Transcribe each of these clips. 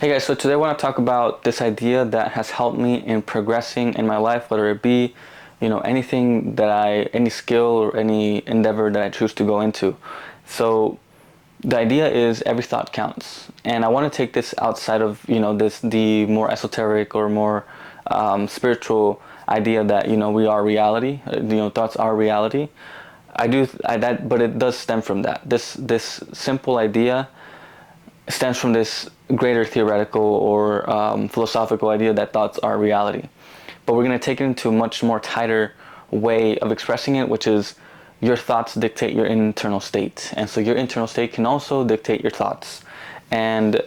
Hey guys, so today I want to talk about this idea that has helped me in progressing in my life, whether it be, anything any skill or any endeavor that I choose to go into. So the idea is every thought counts. And I want to take this outside of, the more esoteric or more spiritual idea that, we are reality, thoughts are reality. But it does stem from that. This simple idea stems from this greater theoretical or philosophical idea that thoughts are reality. But we're going to take it into a much more tighter way of expressing it, which is your thoughts dictate your internal state. And so your internal state can also dictate your thoughts. And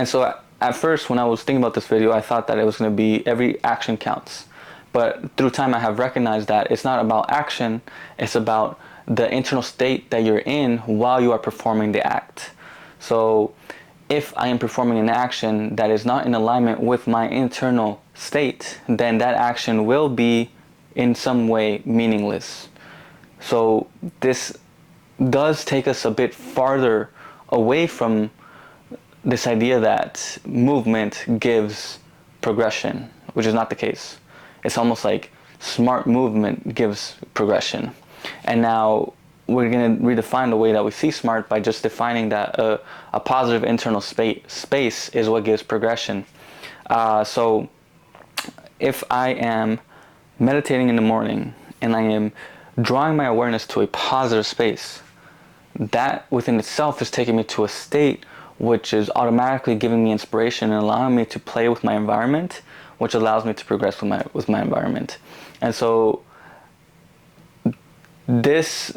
so at first, when I was thinking about this video, I thought that it was going to be every action counts. But through time, I have recognized that it's not about action, it's about the internal state that you're in while you are performing the act. So if I am performing an action that is not in alignment with my internal state, then that action will be in some way meaningless. So this does take us a bit farther away from this idea that movement gives progression, which is not the case. It's almost like smart movement gives progression. And now we're going to redefine the way that we see smart by just defining that a positive internal space is what gives progression. So if I am meditating in the morning and I am drawing my awareness to a positive space, that within itself is taking me to a state which is automatically giving me inspiration and allowing me to play with my environment, which allows me to progress with my environment. And so this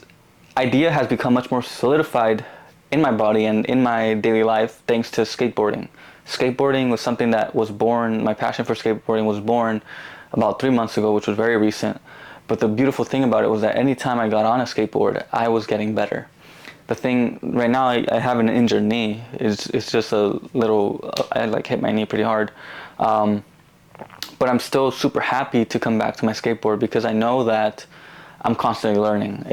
idea has become much more solidified in my body and in my daily life thanks to skateboarding. Skateboarding was something that was born, my passion for skateboarding was born about 3 months ago, which was very recent. But the beautiful thing about it was that anytime I got on a skateboard, I was getting better. The thing, right now I have an injured knee. It's just a little, I hit my knee pretty hard. But I'm still super happy to come back to my skateboard because I know that I'm constantly learning.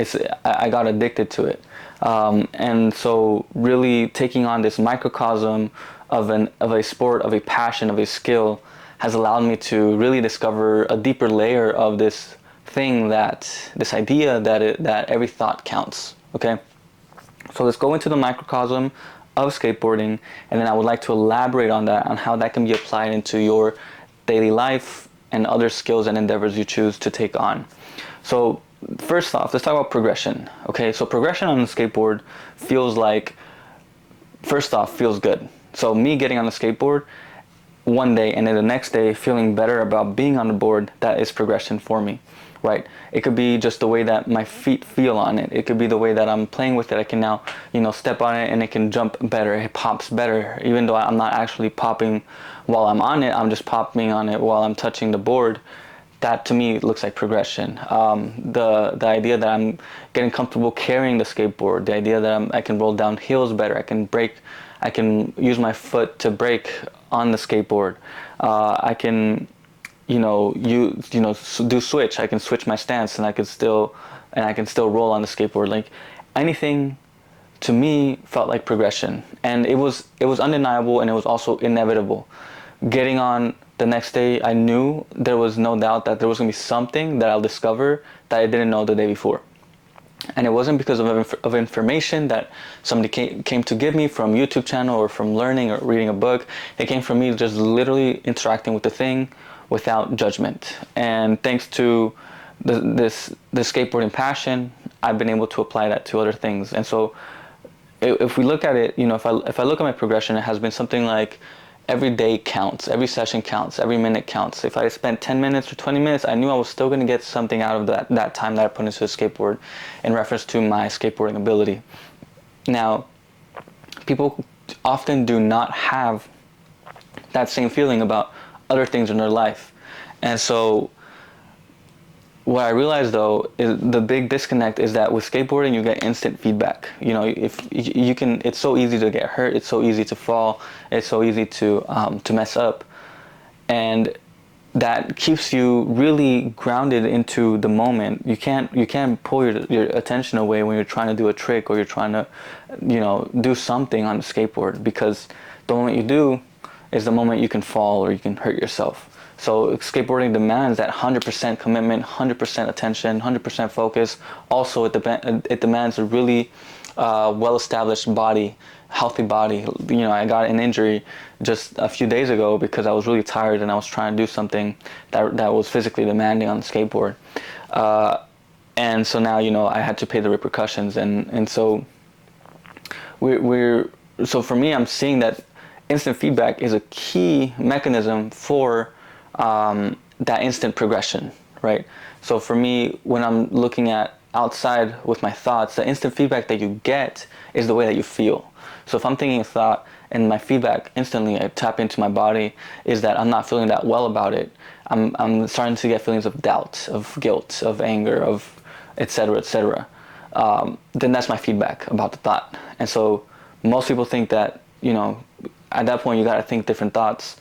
I got addicted to it. And so really taking on this microcosm of a sport, of a passion, of a skill has allowed me to really discover a deeper layer of this idea that every thought counts. Okay? So let's go into the microcosm of skateboarding, and then I would like to elaborate on that, on how that can be applied into your daily life and other skills and endeavors you choose to take on. So first off, let's talk about progression. Okay, so progression on the skateboard feels good. So me getting on the skateboard one day and then the next day feeling better about being on the board, that is progression for me, right? It could be just the way that my feet feel on it. It could be the way that I'm playing with it. I can now, step on it and it can jump better. It pops better. Even though I'm not actually popping while I'm on it, I'm just popping on it while I'm touching the board. That to me looks like progression. The idea that I'm getting comfortable carrying the skateboard, the idea that I can roll down hills better, I can use my foot to brake on the skateboard. I can, do switch. I can switch my stance, and I can still roll on the skateboard. Like anything, to me, felt like progression, and it was undeniable, and it was also inevitable. Getting on the next day, I knew there was no doubt that there was going to be something that I'll discover that I didn't know the day before. And it wasn't because of information that somebody came to give me from YouTube channel or from learning or reading a book. It came from me just literally interacting with the thing without judgment. And thanks to this skateboarding passion, I've been able to apply that to other things. And so if we look at it, if I look at my progression, it has been something like every day counts, every session counts, every minute counts. If I spent 10 minutes or 20 minutes, I knew I was still going to get something out of that time that I put into the skateboard in reference to my skateboarding ability. Now, people often do not have that same feeling about other things in their life. And so what I realized though is the big disconnect is that with skateboarding you get instant feedback. If you can, it's so easy to get hurt, it's so easy to fall, it's so easy to mess up, and that keeps you really grounded into the moment. You can't pull your attention away when you're trying to do a trick or you're trying to do something on the skateboard, because the moment you do, is the moment you can fall or you can hurt yourself. So skateboarding demands that 100% commitment, 100% attention, 100% focus. Also, it demands a really well-established body, healthy body. You know, I got an injury just a few days ago because I was really tired and I was trying to do something that was physically demanding on the skateboard. And so now, you know, I had to pay the repercussions. And so so for me, I'm seeing that instant feedback is a key mechanism for that instant progression, right? So for me, when I'm looking at outside with my thoughts, the instant feedback that you get is the way that you feel. So if I'm thinking a thought and my feedback instantly, I tap into my body, is that I'm not feeling that well about it. I'm starting to get feelings of doubt, of guilt, of anger, of etc., etc. Then that's my feedback about the thought. And so most people think that, you know, at that point you got to think different thoughts.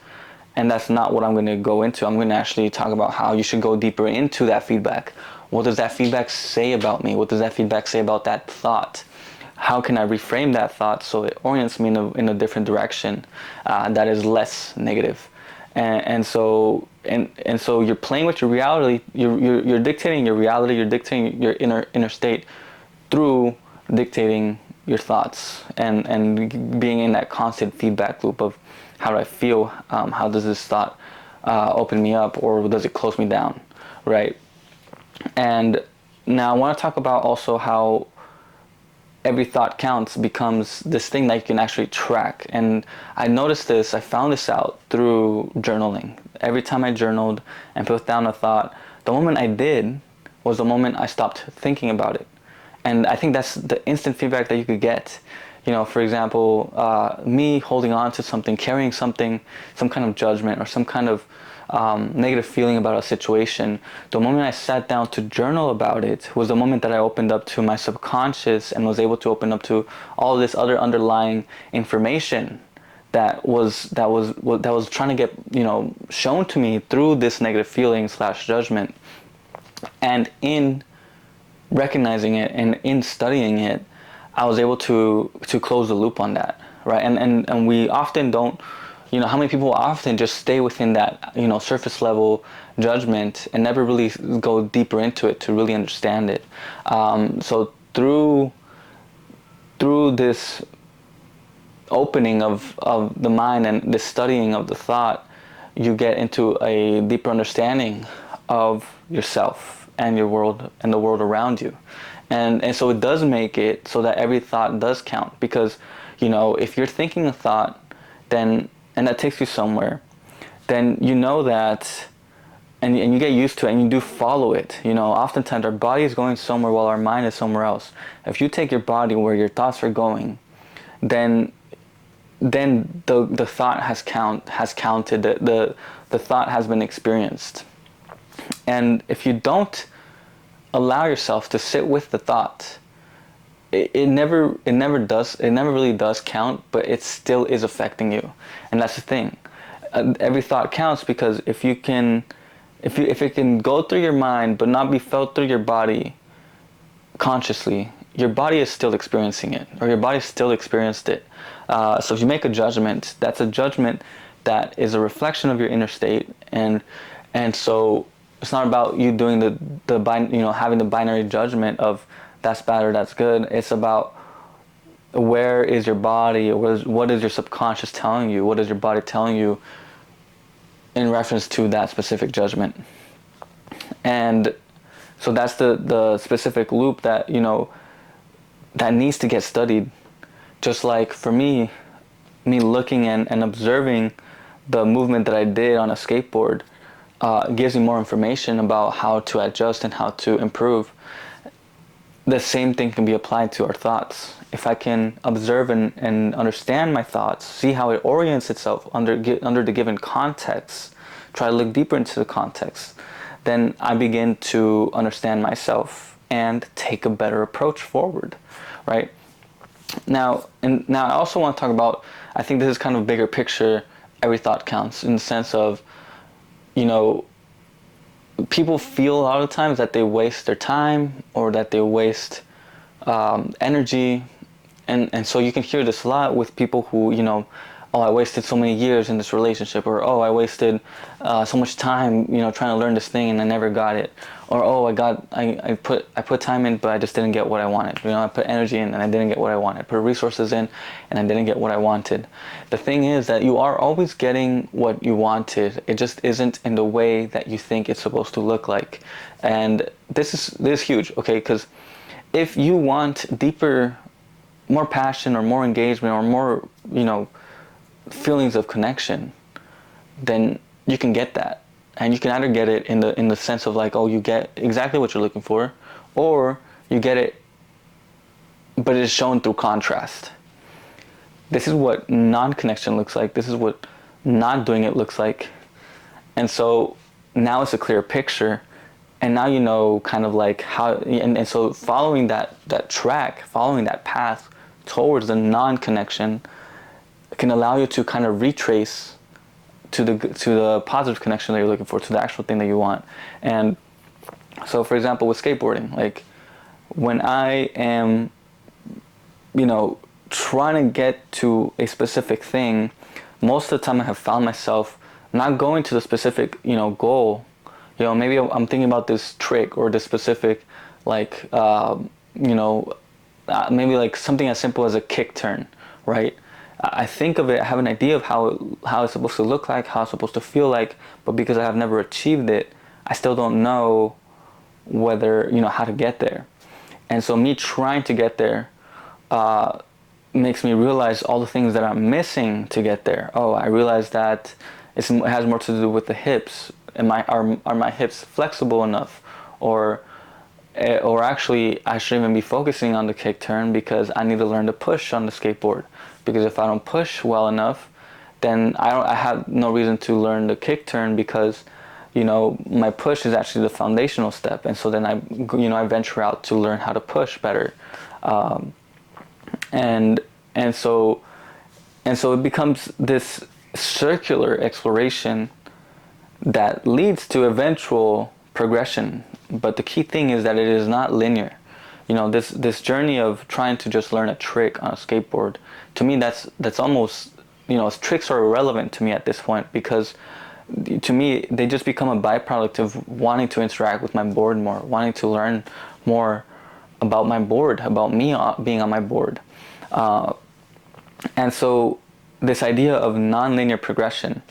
And that's not what I'm going to go into. I'm going to actually talk about how you should go deeper into that feedback. What does that feedback say about me? What does that feedback say about that thought? How can I reframe that thought so it orients me in a different direction that is less negative? And so you're playing with your reality. You're dictating your reality. You're dictating your inner state through dictating your thoughts and being in that constant feedback loop of how do I feel? How does this thought open me up, or does it close me down, right? And now I want to talk about also how every thought counts becomes this thing that you can actually track. And I noticed this, I found this out through journaling. Every time I journaled and put down a thought, the moment I did was the moment I stopped thinking about it. And I think that's the instant feedback that you could get. You know, for example, me holding on to something, carrying something, some kind of judgment or some kind of negative feeling about a situation, the moment I sat down to journal about it was the moment that I opened up to my subconscious and was able to open up to all this other underlying information that was trying to get, you know, shown to me through this negative feeling / judgment. And in recognizing it and in studying it, I was able to close the loop on that, right? And we often don't, you know, how many people often just stay within that, you know, surface level judgment and never really go deeper into it to really understand it. So through this opening of the mind and the studying of the thought, you get into a deeper understanding of yourself and your world and the world around you. And so it does make it so that every thought does count, because, you know, if you're thinking a thought, then, and that takes you somewhere, then you know that, and you get used to it and you do follow it. You know, oftentimes our body is going somewhere while our mind is somewhere else. If you take your body where your thoughts are going, then the thought has counted, the thought has been experienced. And if you don't allow yourself to sit with the thought, it never really does count, but it still is affecting you. And that's the thing. Every thought counts, because if it can go through your mind but not be felt through your body consciously, your body is still experiencing it, or your body still experienced it. So if you make a judgment, that's a judgment that is a reflection of your inner state, and so it's not about you doing having the binary judgment of that's bad or that's good. It's about where is your body, or what is your subconscious telling you? What is your body telling you in reference to that specific judgment? And so that's the specific loop that, you know, that needs to get studied. Just like for me looking and observing the movement that I did on a skateboard gives me more information about how to adjust and how to improve. The same thing can be applied to our thoughts. If I can observe and understand my thoughts, see how it orients itself under the given context, try to look deeper into the context, then I begin to understand myself and take a better approach forward, right? Now I also want to talk about, I think this is kind of a bigger picture, every thought counts, in the sense of, you know, people feel a lot of times that they waste their time, or that they waste energy, and so you can hear this a lot with people who, you know, oh, I wasted so many years in this relationship, or oh, I wasted so much time, trying to learn this thing and I never got it, or oh, I put time in but I just didn't get what I wanted. I put energy in and I didn't get what I wanted. I put resources in and I didn't get what I wanted. The thing is that you are always getting what you wanted. It just isn't in the way that you think it's supposed to look like. And this is huge, okay? Because if you want deeper, more passion or more engagement or more, feelings of connection, then you can get that. And you can either get it in the sense of like, oh, you get exactly what you're looking for, or you get it, but it is shown through contrast. This is what non-connection looks like. This is what not doing it looks like. And so now it's a clear picture, and now you know kind of like how, and so following that track, following that path towards the non-connection can allow you to kind of retrace to the positive connection that you're looking for, to the actual thing that you want. And so, for example, with skateboarding, like when I am, trying to get to a specific thing, most of the time I have found myself not going to the specific, goal. Maybe I'm thinking about this trick or this specific, like, maybe like something as simple as a kick turn, right? I think of it, I have an idea of how it's supposed to look like, how it's supposed to feel like, but because I have never achieved it, I still don't know whether, how to get there. And so me trying to get there makes me realize all the things that I'm missing to get there. Oh, I realize that it has more to do with the hips. Are my hips flexible enough? Or actually, I should even be focusing on the kick turn because I need to learn to push on the skateboard. Because if I don't push well enough, then I have no reason to learn the kick turn, because my push is actually the foundational step. And so then I venture out to learn how to push better, and so it becomes this circular exploration that leads to eventual progression. But the key thing is that it is not linear. This journey of trying to just learn a trick on a skateboard, to me that's almost, tricks are irrelevant to me at this point, because to me they just become a byproduct of wanting to interact with my board more, wanting to learn more about my board, about me being on my board. And so this idea of non-linear progression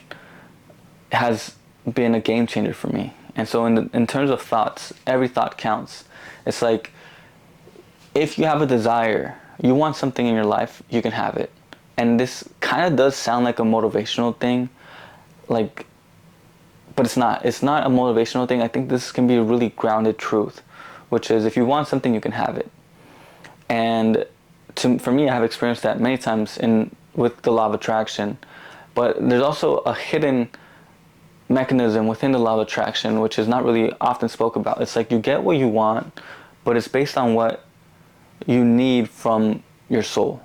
has been a game changer for me. And so in terms of thoughts, every thought counts. It's like, if you have a desire, you want something in your life, you can have it. And this kind of does sound like a motivational thing, but it's not. It's not a motivational thing. I think this can be a really grounded truth, which is if you want something, you can have it. And for me, I have experienced that many times with the law of attraction. But there's also a hidden mechanism within the law of attraction, which is not really often spoke about. It's like you get what you want, but it's based on what you need from your soul.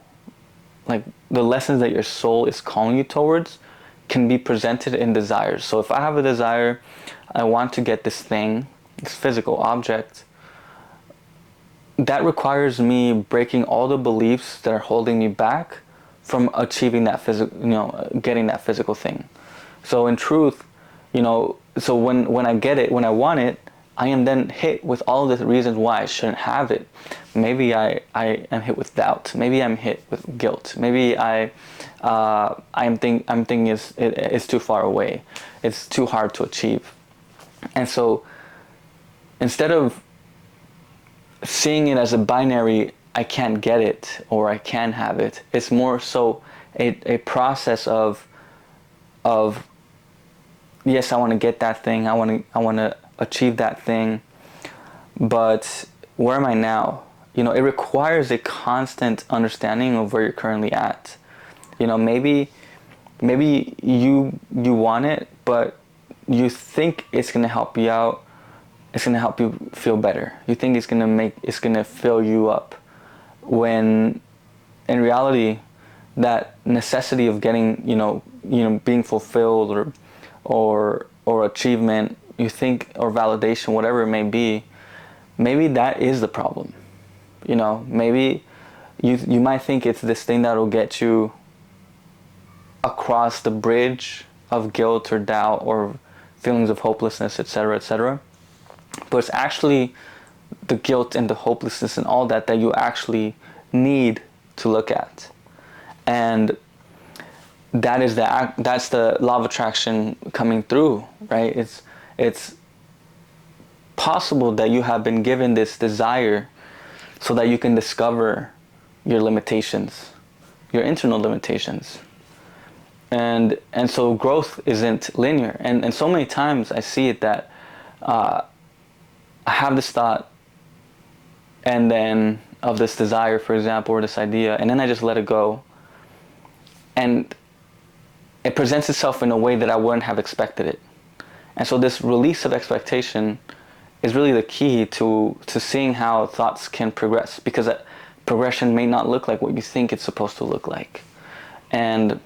Like the lessons that your soul is calling you towards can be presented in desires. So if I have a desire, I want to get this thing, this physical object, that requires me breaking all the beliefs that are holding me back from achieving that getting that physical thing. So in truth, so when I get it, when I want it, I am then hit with all of the reasons why I shouldn't have it. Maybe I am hit with doubt. Maybe I'm hit with guilt. Maybe I'm thinking it's too far away. It's too hard to achieve. And so instead of seeing it as a binary, I can't get it or I can have it, it's more so a process of yes, I want to get that thing. I want to achieve that thing. But where am I now? It requires a constant understanding of where you're currently at. Maybe you want it, but you think it's going to help you out. It's going to help you feel better. You think it's going to fill you up. When in reality, that necessity of getting, being fulfilled or achievement, you think, or validation, whatever it may be, maybe that is the problem. Maybe you might think it's this thing that will get you cross the bridge of guilt or doubt or feelings of hopelessness, etc., etc. But it's actually the guilt and the hopelessness and all that you actually need to look at. And that's the law of attraction coming through, right? It's possible that you have been given this desire so that you can discover your limitations, your internal limitations. And so growth isn't linear. And so many times I see it that I have this thought and then of this desire, for example, or this idea, and then I just let it go. And it presents itself in a way that I wouldn't have expected it. And so this release of expectation is really the key to seeing how thoughts can progress, because progression may not look like what you think it's supposed to look like. And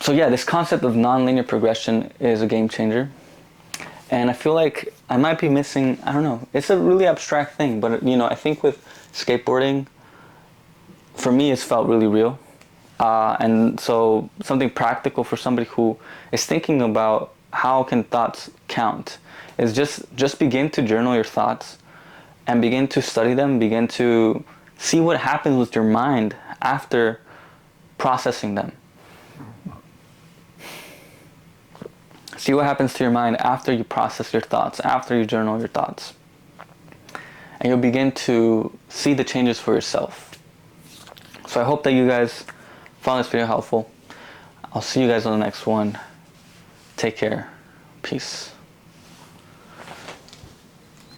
so yeah, this concept of non-linear progression is a game changer. And I feel like I might be missing, I don't know, it's a really abstract thing, but I think with skateboarding, for me, it's felt really real. And so something practical for somebody who is thinking about how can thoughts count is just begin to journal your thoughts and begin to study them, begin to see what happens with your mind after processing them. See what happens to your mind after you process your thoughts, after you journal your thoughts. And you'll begin to see the changes for yourself. So I hope that you guys found this video helpful. I'll see you guys on the next one. Take care. Peace.